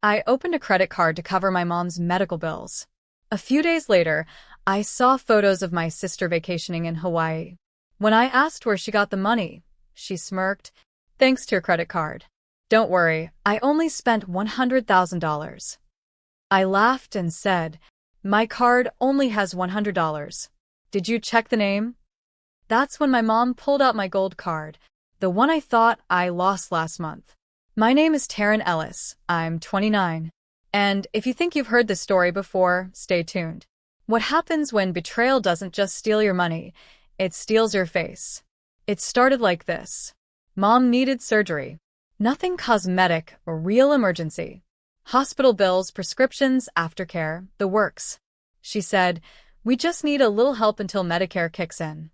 I opened a credit card to cover my mom's medical bills. A few days later, I saw photos of my sister vacationing in Hawaii. When I asked where she got the money, she smirked. Thanks to your credit card. Don't worry, I only spent $100,000. I laughed and said, my card only has $100. Did you check the name? That's when my mom pulled out my gold card, the one I thought I lost last month. My name is Taryn Ellis. I'm 29. And if you think you've heard this story before, stay tuned. What happens when betrayal doesn't just steal your money, it steals your face. It started like this. Mom needed surgery. Nothing cosmetic, a real emergency. Hospital bills, prescriptions, aftercare, the works. She said, we just need a little help until Medicare kicks in.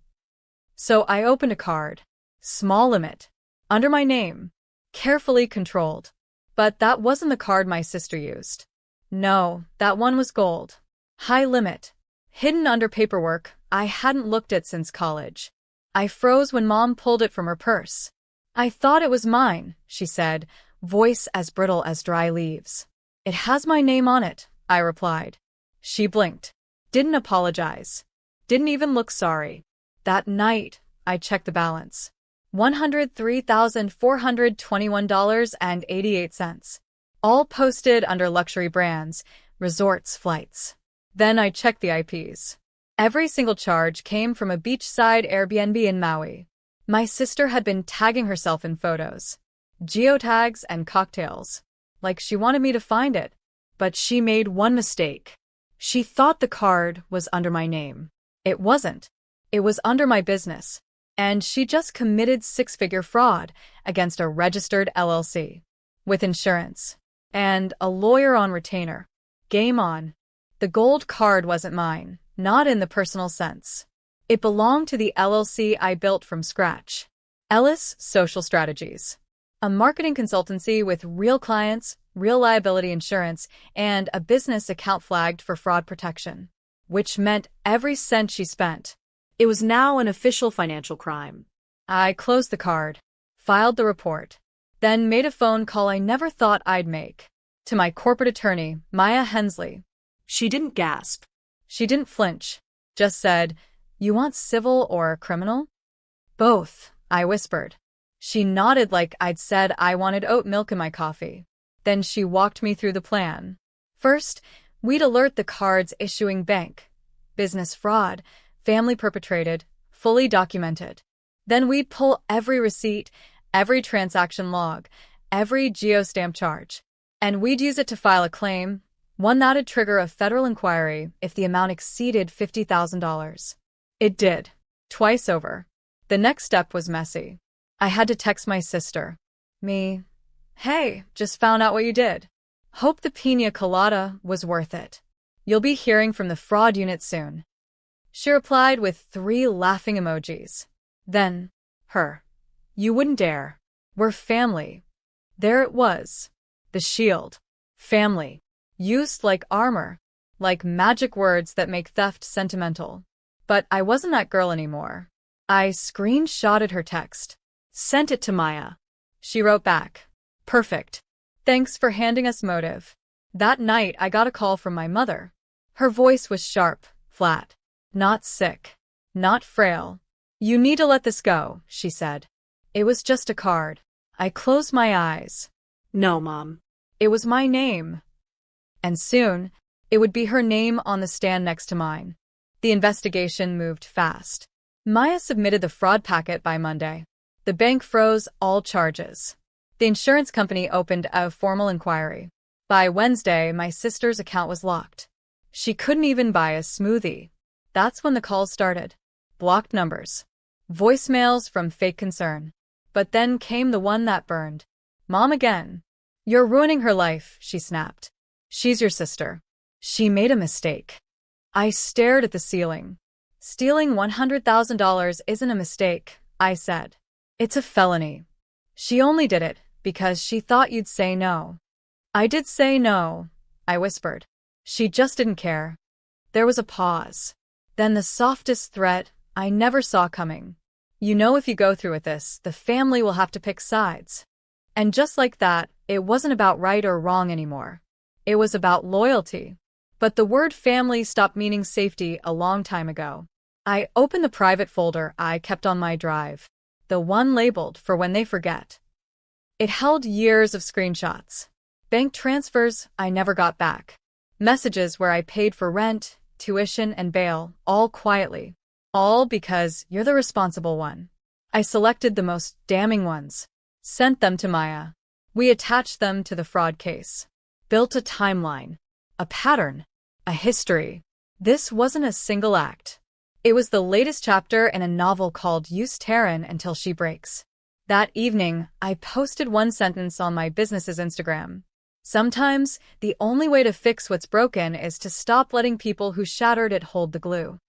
So I opened a card. Small limit. Under my name. Carefully controlled. But that wasn't the card my sister used. No, that one was gold. High limit. Hidden under paperwork I hadn't looked at since college. I froze when Mom pulled it from her purse. I thought it was mine, she said, voice as brittle as dry leaves. It has my name on it, I replied. She blinked. Didn't apologize. Didn't even look sorry. That night, I checked the balance. $103,421.88. All posted under luxury brands, resorts, flights. Then I checked the IPs. Every single charge came from a beachside Airbnb in Maui. My sister had been tagging herself in photos, geotags, and cocktails, like she wanted me to find it. But she made one mistake. She thought the card was under my name. It wasn't. It was under my business. And she just committed six-figure fraud against a registered LLC. With insurance. And a lawyer on retainer. Game on. The gold card wasn't mine, not in the personal sense. It belonged to the LLC I built from scratch. Ellis Social Strategies. A marketing consultancy with real clients, real liability insurance, and a business account flagged for fraud protection. Which meant every cent she spent. It was now an official financial crime. I closed the card, filed the report, then made a phone call I never thought I'd make. To my corporate attorney, Maya Hensley. She didn't gasp. She didn't flinch. Just said, you want civil or criminal? Both, I whispered. She nodded like I'd said I wanted oat milk in my coffee. Then she walked me through the plan. First, we'd alert the card's issuing bank. Business fraud. Family perpetrated, fully documented. Then we'd pull every receipt, every transaction log, every geostamp charge. And we'd use it to file a claim, one that'd trigger a federal inquiry if the amount exceeded $50,000. It did. Twice over. The next step was messy. I had to text my sister. Me. Hey, just found out what you did. Hope the pina colada was worth it. You'll be hearing from the fraud unit soon. She replied with 3 laughing emojis. Then, her. You wouldn't dare. We're family. There it was. The shield. Family. Used like armor. Like magic words that make theft sentimental. But I wasn't that girl anymore. I screenshotted her text. Sent it to Maya. She wrote back. Perfect. Thanks for handing us motive. That night I got a call from my mother. Her voice was sharp, flat. Not sick. Not frail. You need to let this go, she said. It was just a card. I closed my eyes. No, Mom. It was my name. And soon, it would be her name on the stand next to mine. The investigation moved fast. Maya submitted the fraud packet by Monday. The bank froze all charges. The insurance company opened a formal inquiry. By Wednesday, my sister's account was locked. She couldn't even buy a smoothie. That's when the calls started. Blocked numbers. Voicemails from fake concern. But then came the one that burned. Mom again. You're ruining her life, she snapped. She's your sister. She made a mistake. I stared at the ceiling. Stealing $100,000 isn't a mistake, I said. It's a felony. She only did it because she thought you'd say no. I did say no, I whispered. She just didn't care. There was a pause. Then the softest threat I never saw coming. You know, if you go through with this, the family will have to pick sides. And just like that, It wasn't about right or wrong anymore. It was about loyalty. But the word family stopped meaning safety a long time ago. I opened the private folder I kept on my drive, the one labeled for when they forget. It held years of screenshots. Bank transfers I never got back. Messages where I paid for rent, tuition, and bail, all quietly. All because you're the responsible one. I selected the most damning ones. Sent them to Maya. We attached them to the fraud case. Built a timeline. A pattern. A history. This wasn't a single act. It was the latest chapter in a novel called Use Taryn Until She Breaks. That evening, I posted one sentence on my business's Instagram. Sometimes, the only way to fix what's broken is to stop letting people who shattered it hold the glue.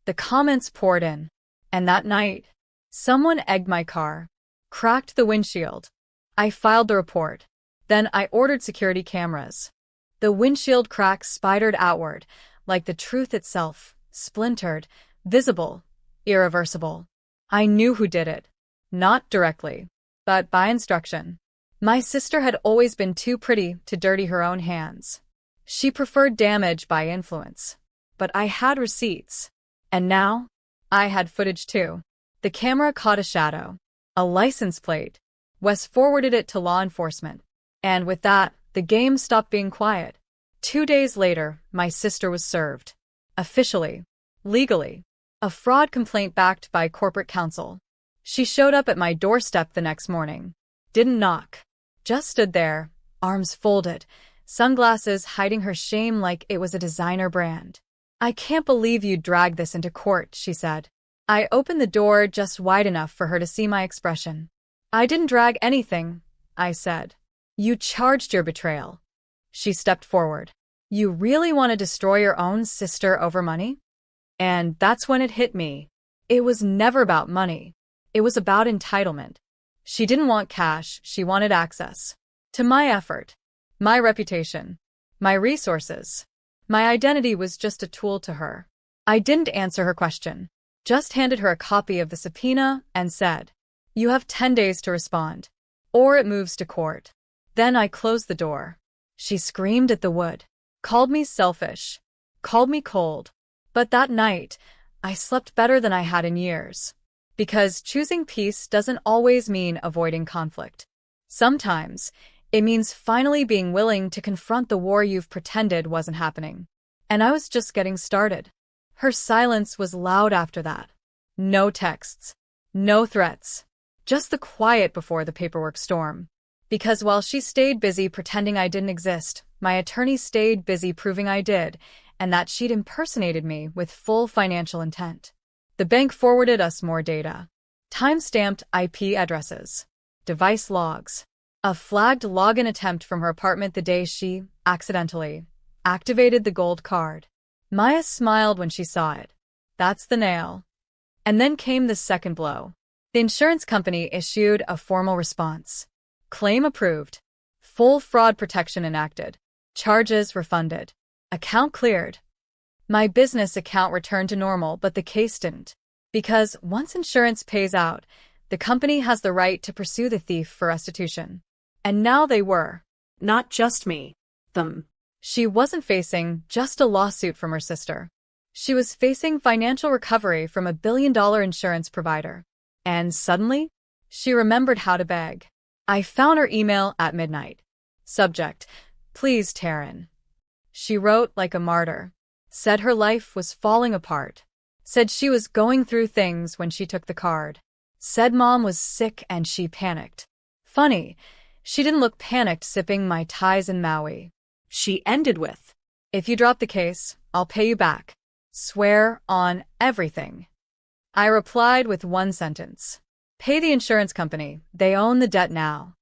The comments poured in. And that night, someone egged my car, cracked the windshield. I filed the report. Then I ordered security cameras. The windshield crack spidered outward, like the truth itself, splintered, visible, irreversible. I knew who did it. Not directly, but by instruction. My sister had always been too pretty to dirty her own hands. She preferred damage by influence. But I had receipts. And now, I had footage too. The camera caught a shadow. A license plate. Wes forwarded it to law enforcement. And with that, the game stopped being quiet. 2 days later, my sister was served. Officially. Legally. A fraud complaint backed by corporate counsel. She showed up at my doorstep the next morning. Didn't knock. Just stood there, arms folded, sunglasses hiding her shame like it was a designer brand. "I can't believe you dragged this into court," she said. I opened the door just wide enough for her to see my expression. "I didn't drag anything," I said. "You charged your betrayal." She stepped forward. "You really want to destroy your own sister over money?" And that's when it hit me. It was never about money. It was about entitlement. She didn't want cash, she wanted access. To my effort, my reputation, my resources. My identity was just a tool to her. I didn't answer her question, just handed her a copy of the subpoena and said, "You have 10 days to respond, or it moves to court." Then I closed the door. She screamed at the wood, called me selfish, called me cold. But that night, I slept better than I had in years. Because choosing peace doesn't always mean avoiding conflict. Sometimes, it means finally being willing to confront the war you've pretended wasn't happening. And I was just getting started. Her silence was loud after that. No texts. No threats. Just the quiet before the paperwork storm. Because while she stayed busy pretending I didn't exist, my attorney stayed busy proving I did, and that she'd impersonated me with full financial intent. The bank forwarded us more data. Time-stamped IP addresses. Device logs. A flagged login attempt from her apartment the day she, accidentally, activated the gold card. Maya smiled when she saw it. That's the nail. And then came the second blow. The insurance company issued a formal response. Claim approved. Full fraud protection enacted. Charges refunded. Account cleared. My business account returned to normal, but the case didn't. Because once insurance pays out, the company has the right to pursue the thief for restitution. And now they were. Not just me. Them. She wasn't facing just a lawsuit from her sister. She was facing financial recovery from a billion-dollar insurance provider. And suddenly, she remembered how to beg. I found her email at midnight. Subject: Please, Taryn. She wrote like a martyr. Said her life was falling apart. Said she was going through things when she took the card. Said mom was sick and she panicked. Funny, she didn't look panicked sipping Mai Tais in Maui. She ended with, "If you drop the case, I'll pay you back. Swear on everything." I replied with one sentence. "Pay the insurance company. They own the debt now."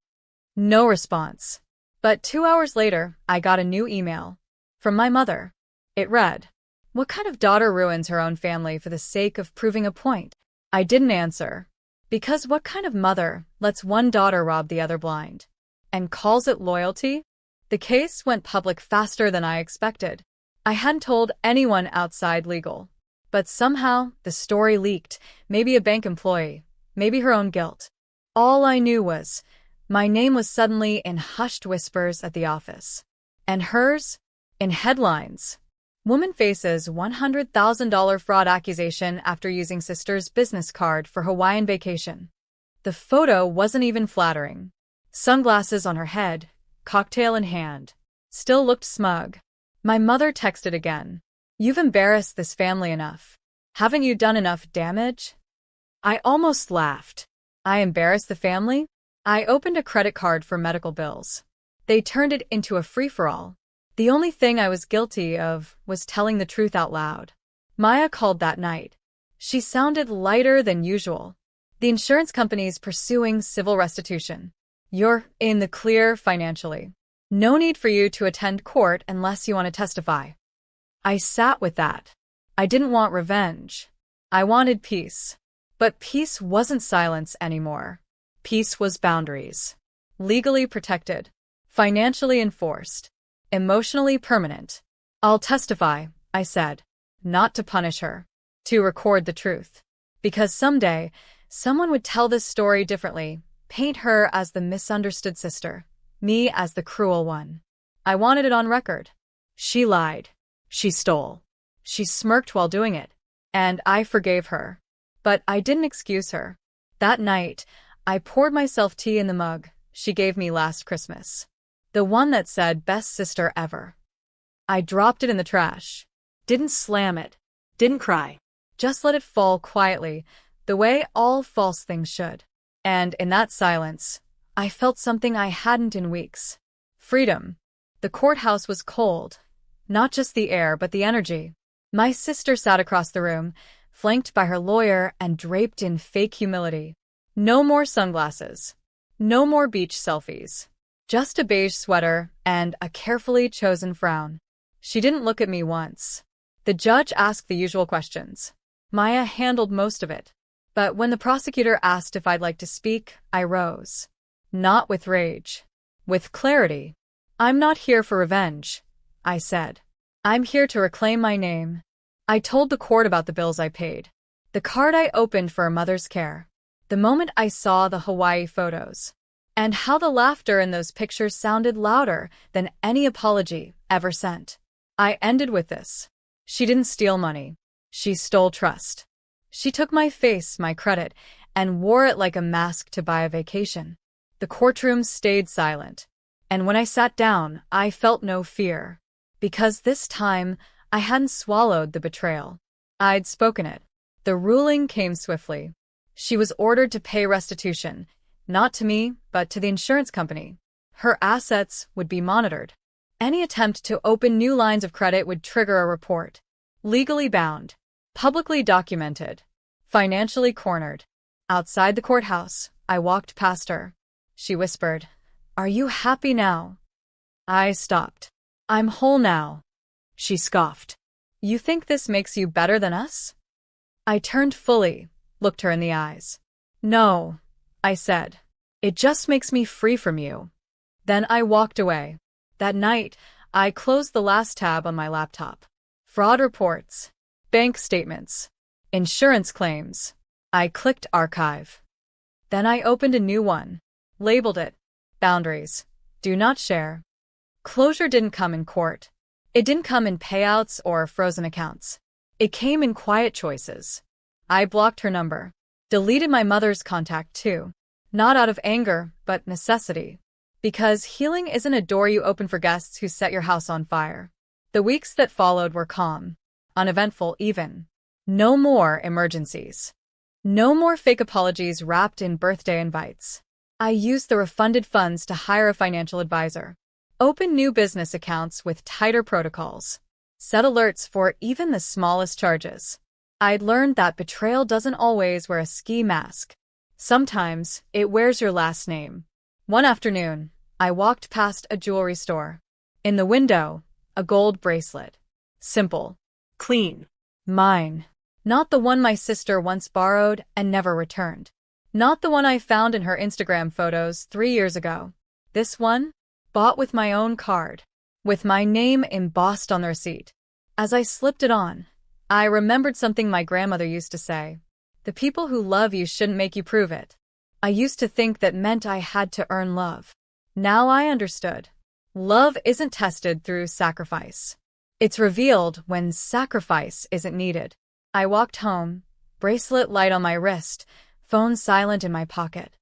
No response. But 2 hours later, I got a new email. From my mother. It read, "What kind of daughter ruins her own family for the sake of proving a point?" I didn't answer. Because what kind of mother lets one daughter rob the other blind? And calls it loyalty? The case went public faster than I expected. I hadn't told anyone outside legal. But somehow, the story leaked, maybe a bank employee, maybe her own guilt. All I knew was, My name was suddenly in hushed whispers at the office. And hers? In headlines. Woman faces $100,000 fraud accusation after using sister's business card for Hawaiian vacation. The photo wasn't even flattering. Sunglasses on her head, cocktail in hand. Still looked smug. My mother texted again. You've embarrassed this family enough. Haven't you done enough damage? I almost laughed. I embarrassed the family? I opened a credit card for medical bills. They turned it into a free-for-all. The only thing I was guilty of was telling the truth out loud. Maya called that night. She sounded lighter than usual. The insurance company's pursuing civil restitution. You're in the clear financially. No need for you to attend court unless you want to testify. I sat with that. I didn't want revenge. I wanted peace. But peace wasn't silence anymore. Peace was boundaries. Legally protected. Financially enforced. Emotionally permanent. I'll testify, I said. Not to punish her. To record the truth. Because someday, someone would tell this story differently, paint her as the misunderstood sister, me as the cruel one. I wanted it on record. She lied. She stole. She smirked while doing it. And I forgave her. But I didn't excuse her. That night, I poured myself tea in the mug she gave me last Christmas. The one that said best sister ever. I dropped it in the trash. Didn't slam it. Didn't cry. Just let it fall quietly, the way all false things should. And in that silence, I felt something I hadn't in weeks. Freedom. The courthouse was cold. Not just the air, but the energy. My sister sat across the room, flanked by her lawyer and draped in fake humility. No more sunglasses. No more beach selfies. Just a beige sweater and a carefully chosen frown. She didn't look at me once. The judge asked the usual questions. Maya handled most of it. But when the prosecutor asked if I'd like to speak, I rose. Not with rage. With clarity. I'm not here for revenge, I said. I'm here to reclaim my name. I told the court about the bills I paid. The card I opened for a mother's care. The moment I saw the Hawaii photos. And how the laughter in those pictures sounded louder than any apology ever sent. I ended with this. She didn't steal money. She stole trust. She took my face, my credit, and wore it like a mask to buy a vacation. The courtroom stayed silent. And when I sat down, I felt no fear. Because this time, I hadn't swallowed the betrayal. I'd spoken it. The ruling came swiftly. She was ordered to pay restitution, not to me, but to the insurance company. Her assets would be monitored. Any attempt to open new lines of credit would trigger a report. Legally bound. Publicly documented. Financially cornered. Outside the courthouse, I walked past her. She whispered, "Are you happy now?" I stopped. "I'm whole now." She scoffed. "You think this makes you better than us?" I turned fully, looked her in the eyes. "No," I said. "It just makes me free from you." Then I walked away. That night, I closed the last tab on my laptop. Fraud reports. Bank statements. Insurance claims. I clicked archive. Then I opened a new one. Labeled it. Boundaries. Do not share. Closure didn't come in court. It didn't come in payouts or frozen accounts. It came in quiet choices. I blocked her number. Deleted my mother's contact too. Not out of anger, but necessity. Because healing isn't a door you open for guests who set your house on fire. The weeks that followed were calm. Uneventful even. No more emergencies. No more fake apologies wrapped in birthday invites. I used the refunded funds to hire a financial advisor. Open new business accounts with tighter protocols. Set alerts for even the smallest charges. I'd learned that betrayal doesn't always wear a ski mask. Sometimes, it wears your last name. One afternoon, I walked past a jewelry store. In the window, a gold bracelet. Simple. Clean. Mine. Not the one my sister once borrowed and never returned. Not the one I found in her Instagram photos 3 years ago. This one? Bought with my own card. With my name embossed on the receipt. As I slipped it on, I remembered something my grandmother used to say. The people who love you shouldn't make you prove it. I used to think that meant I had to earn love. Now I understood. Love isn't tested through sacrifice. It's revealed when sacrifice isn't needed. I walked home, bracelet light on my wrist, phone silent in my pocket.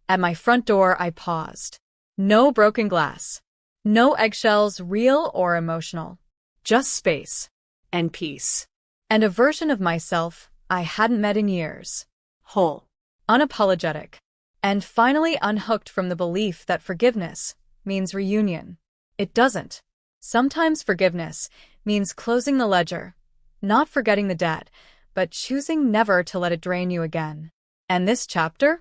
At my front door, I paused. No broken glass. No eggshells, real or emotional. Just space. And peace. And a version of myself I hadn't met in years. Whole. Unapologetic. And finally unhooked from the belief that forgiveness means reunion. It doesn't. Sometimes forgiveness means closing the ledger, not forgetting the debt, but choosing never to let it drain you again. And this chapter?